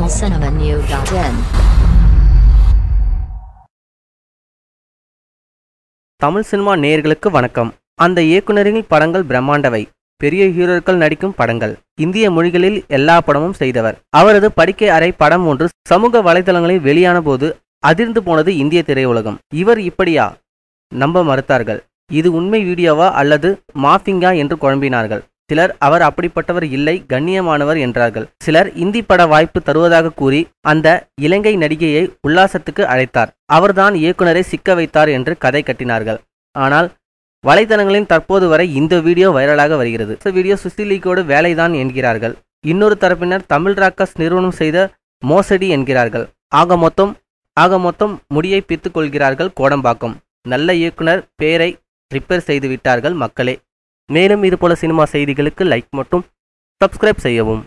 tamilcinemanew.in. Tamil cinema நேயர்களுக்கு வணக்கம். அந்த இயக்குனரின் படங்கள் பிரம்மாண்டவை, பெரிய ஹீரோக்கள் நடிக்கும் படங்கள், இந்திய மொழிகளில் எல்லா படமும் செய்தவர். அவரது படுக்கை அறை படம் ஒன்று சமூக வலைதளங்களில் வெளியான போது அதிர்ந்து போனது இந்திய திரையுலகம். இவர் இப்படியா நம்ப மறுத்தார்கள். இது உண்மை வீடியோவா அல்லது மாஃபிங்கா என்று குழம்பினார்கள். சிலர் அவர் அப்படிப்பட்டவர் இல்லை, கண்ணியமானவர் என்றார்கள். சிலர் இந்தி பட வாய்ப்பு தருவதாக கூறி அந்த இலங்கை நடிகையை உல்லாசத்துக்கு அழைத்தார். அவர்தான் இயக்குனரை சிக்க வைத்தார் என்று கதை கட்டினார்கள். ஆனால் வலைதளங்களின் தற்போது வரை இந்த வீடியோ வைரலாக வருகிறது. இந்த வீடியோ சுசிலிக்கோடு வேலைதான் என்கிறார்கள். இன்னொரு தரப்பினர் தமிழ் ராக்கர்ஸ் நிறுவனம் செய்த மோசடி என்கிறார்கள். ஆக மொத்தம் முடியை பித்துக் கொள்கிறார்கள் கோடம்பாக்கம். நல்ல இயக்குனர் பேரை ரிப்பேர் செய்து விட்டார்கள் மக்களே. மேலும் இதுபோல சினிமா செய்திகளுக்கு லைக் மற்றும் சப்ஸ்கிரைப் செய்யவும்.